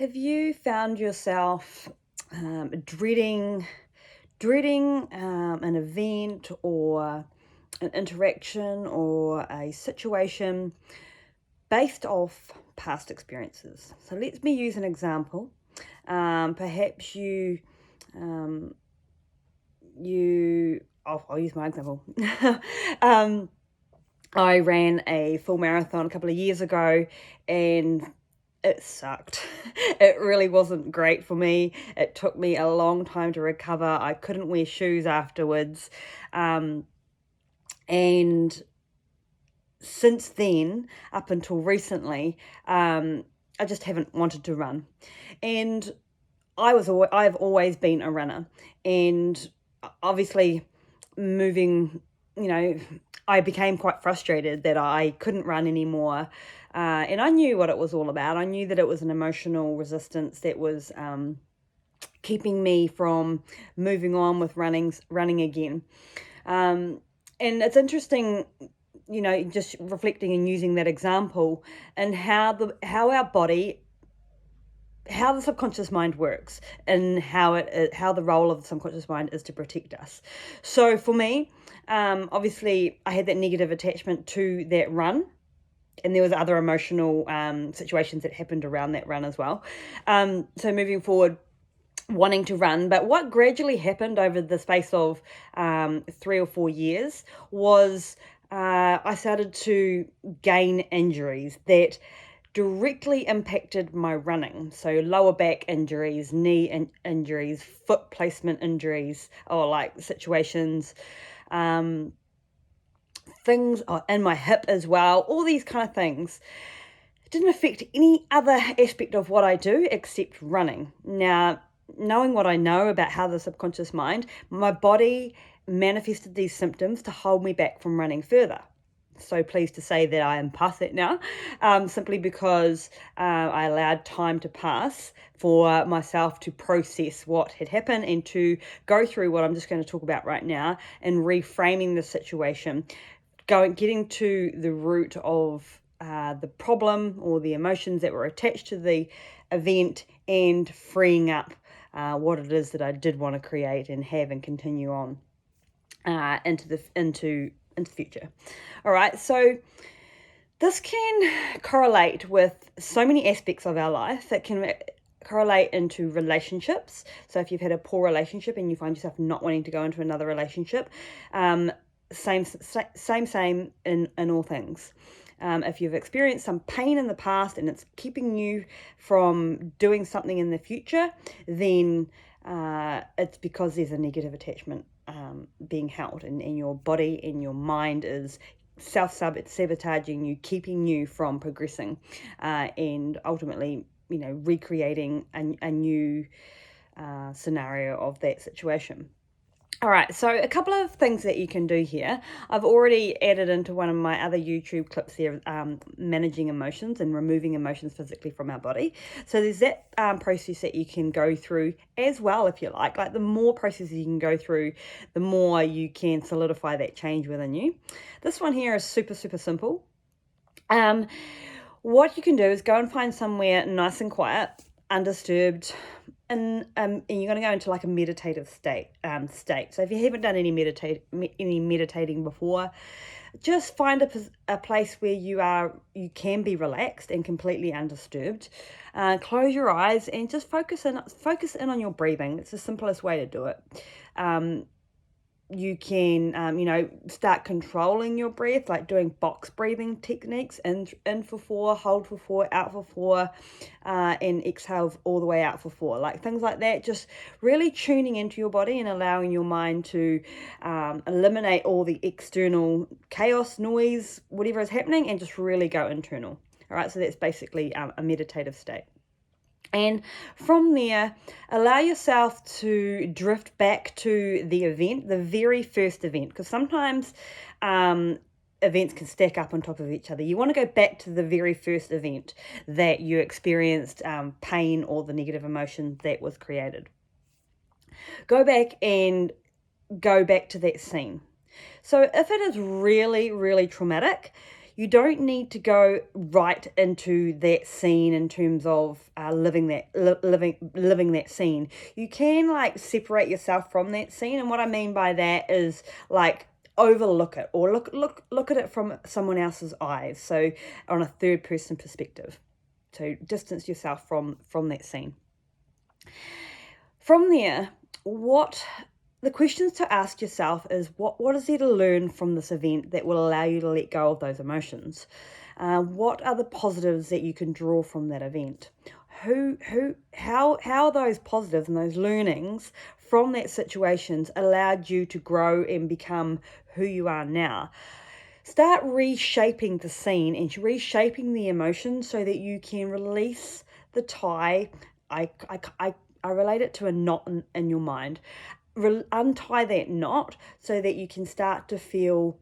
Have you found yourself dreading an event or an interaction or a situation based off past experiences? So let me use an example. Perhaps um, I'll use my example. um, I ran a full marathon a couple of years ago and it sucked. It really wasn't great for me. It took me a long time to recover. I couldn't wear shoes afterwards. And since then, up until recently, I just haven't wanted to run. And I've always been a runner. And obviously moving, I became quite frustrated that I couldn't run anymore. And I knew what it was all about. I knew that it was an emotional resistance that was keeping me from moving on with running again. And it's interesting, just reflecting and using that example and how our body, how the subconscious mind works, and how the role of the subconscious mind is to protect us. So for me, obviously I had that negative attachment to that run, and there was other emotional situations that happened around that run as well. So moving forward, wanting to run, but what gradually happened over the space of 3 or 4 years was I started to gain injuries that directly impacted my running. So lower back injuries, knee injuries, foot placement injuries, or like situations, things in my hip as well, all these kind of things. It didn't affect any other aspect of what I do except running. Now, knowing what I know about how the subconscious mind, my body manifested these symptoms to hold me back from running further. So pleased to say that I am past that now, simply because I allowed time to pass for myself to process what had happened and to go through what I'm just going to talk about right now and reframing the situation, getting to the root of the problem or the emotions that were attached to the event and freeing up what it is that I did want to create and have and continue on into the future. All right, so this can correlate with so many aspects of our life. It can correlate into relationships. So if you've had a poor relationship and you find yourself not wanting to go into another relationship, same in all things. If you've experienced some pain in the past and it's keeping you from doing something in the future, then it's because there's a negative attachment being held, and your body and your mind is self-sabotaging you, keeping you from progressing, and ultimately, recreating a new scenario of that situation. All right, so a couple of things that you can do here. I've already added into one of my other YouTube clips there, managing emotions and removing emotions physically from our body. So there's that process that you can go through as well, if you like. Like the more processes you can go through, the more you can solidify that change within you. This one here is super, super simple. What you can do is go and find somewhere nice and quiet, undisturbed, and you're going to go into like a meditative state. So if you haven't done any meditating before, just find a place where you can be relaxed and completely undisturbed. Close your eyes and just focus in on your breathing. It's the simplest way to do it. You can, start controlling your breath, like doing box breathing techniques, in for 4, hold for 4, out for 4, and exhale all the way out for 4, like things like that. Just really tuning into your body and allowing your mind to eliminate all the external chaos, noise, whatever is happening, and just really go internal. All right, so that's basically a meditative state. And from there, allow yourself to drift back to the event, the very first event, because sometimes events can stack up on top of each other. You want to go back to the very first event that you experienced pain or the negative emotion that was created. Go back to that scene. So if it is really, really traumatic, you don't need to go right into that scene in terms of living that scene. You can like separate yourself from that scene, and what I mean by that is like overlook it, or look at it from someone else's eyes, so on a third person perspective. So distance yourself from that scene. From there, the questions to ask yourself is what is there to learn from this event that will allow you to let go of those emotions? What are the positives that you can draw from that event? How those positives and those learnings from that situations allowed you to grow and become who you are now? Start reshaping the scene and reshaping the emotions so that you can release the tie. I relate it to a knot in your mind. Untie that knot so that you can start to feel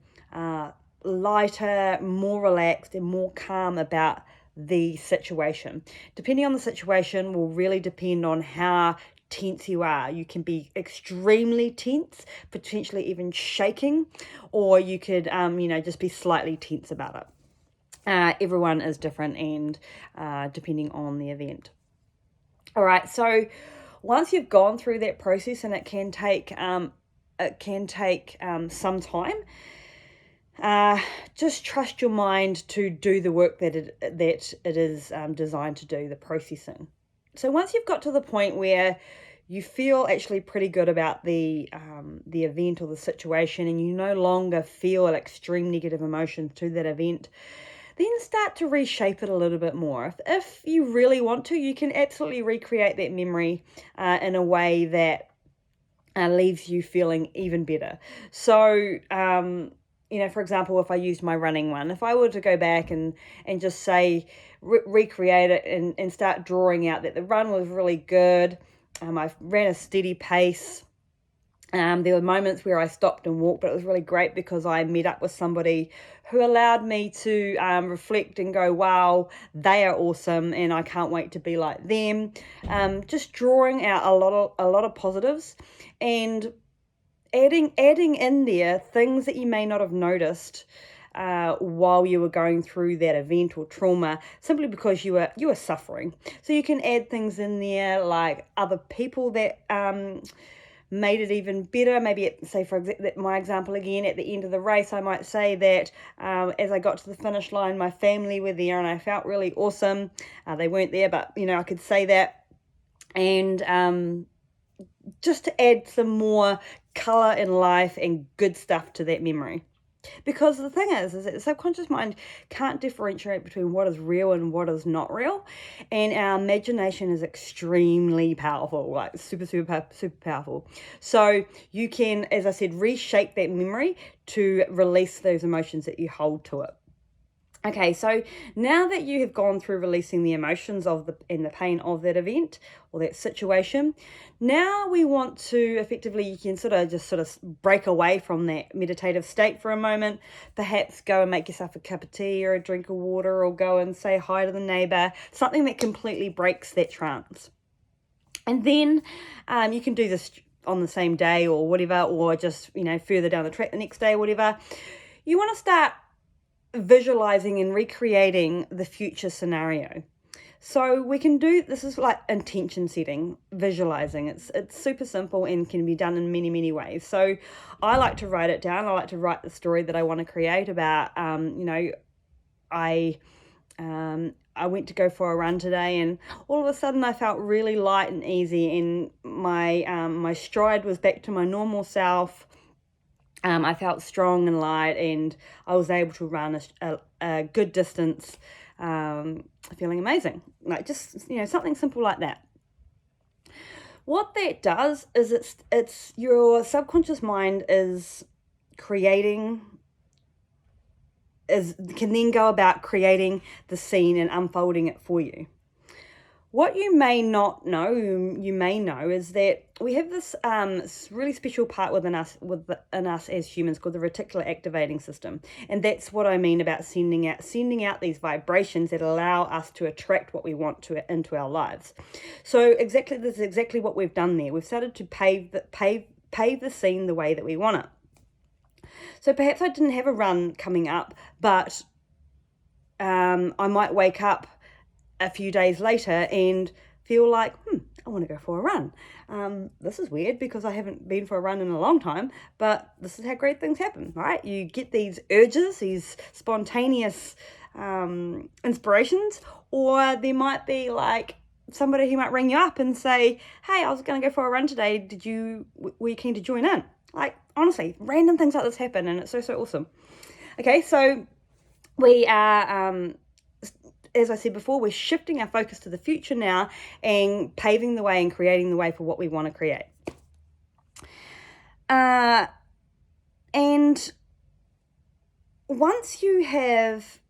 lighter, more relaxed, and more calm about the situation. Depending on the situation will really depend on how tense you are. You can be extremely tense, potentially even shaking, or you could just be slightly tense about it. Everyone is different, and depending on the event. All right, so once you've gone through that process, and it can take some time, just trust your mind to do the work that it is designed to do, the processing. So once you've got to the point where you feel actually pretty good about the event or the situation, and you no longer feel extreme negative emotions to that event, then start to reshape it a little bit more. If you really want to, you can absolutely recreate that memory in a way that leaves you feeling even better. So, for example, if I used my running one, if I were to go back and just say, recreate it and start drawing out that the run was really good, I ran a steady pace. There were moments where I stopped and walked, but it was really great because I met up with somebody who allowed me to reflect and go, wow, they are awesome and I can't wait to be like them. Just drawing out a lot of positives and adding in there things that you may not have noticed while you were going through that event or trauma, simply because you were suffering. So you can add things in there like other people that made it even better. Maybe my example again, at the end of the race, I might say that as I got to the finish line, my family were there and I felt really awesome. They weren't there, but I could say that. And just to add some more color in life and good stuff to that memory. Because the thing is that the subconscious mind can't differentiate between what is real and what is not real. And our imagination is extremely powerful, like super, super, super powerful. So you can, as I said, reshape that memory to release those emotions that you hold to it. Okay, so now that you have gone through releasing the emotions and the pain of that event or that situation, now we want to effectively, you can sort of break away from that meditative state for a moment. Perhaps go and make yourself a cup of tea or a drink of water, or go and say hi to the neighbor, something that completely breaks that trance. And then you can do this on the same day or whatever, or just, further down the track the next day or whatever. You want to start visualizing and recreating the future scenario. So we can do, this is like intention setting, visualizing. It's super simple and can be done in many, many ways. So I like to write it down. I like to write the story that I want to create about, I went to go for a run today, and all of a sudden I felt really light and easy, and my stride was back to my normal self. I felt strong and light, and I was able to run a good distance, feeling amazing. Like just, something simple like that. What that does is it's your subconscious mind can then go about creating the scene and unfolding it for you. What you may not know, you may know, is that we have this really special part within us as humans called the reticular activating system, and that's what I mean about sending out these vibrations that allow us to attract what we want into our lives. So this is exactly what we've done there. We've started to pave the scene the way that we want it. So perhaps I didn't have a run coming up, but I might wake up a few days later and feel like, I want to go for a run. This is weird because I haven't been for a run in a long time, but this is how great things happen, right? You get these urges, these spontaneous inspirations, or there might be like somebody who might ring you up and say, hey, I was going to go for a run today. Were you keen to join in? Like, honestly, random things like this happen, and it's so awesome. Okay, so we are, as I said before, we're shifting our focus to the future now and paving the way and creating the way for what we want to create. And once you have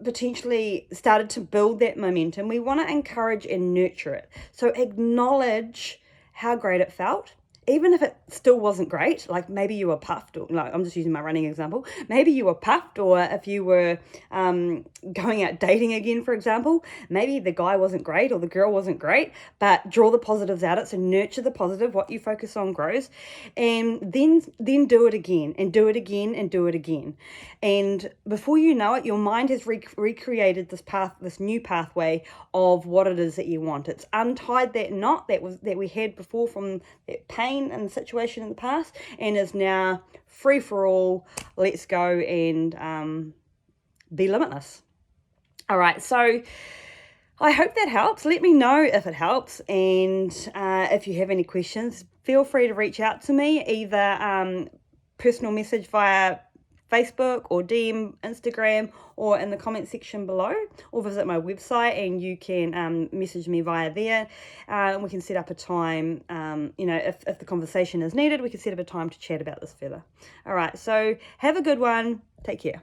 potentially started to build that momentum, we want to encourage and nurture it. So acknowledge how great it felt. Even if it still wasn't great, like maybe you were puffed, or like, I'm just using my running example. Maybe you were puffed, or if you were going out dating again, for example, maybe the guy wasn't great or the girl wasn't great, but draw the positives out of it. So nurture the positive. What you focus on grows, and then do it again and do it again and do it again. And before you know it, your mind has recreated this new pathway of what it is that you want. It's untied that knot that we had before from that pain and situation in the past, and is now free for all. Let's go and be limitless. All right, so I hope that helps. Let me know if it helps, and if you have any questions, feel free to reach out to me, either personal message via Facebook or DM Instagram, or in the comment section below, or visit my website and you can message me via there, and we can set up a time, if the conversation is needed, we can set up a time to chat about this further. All right, so have a good one. Take care.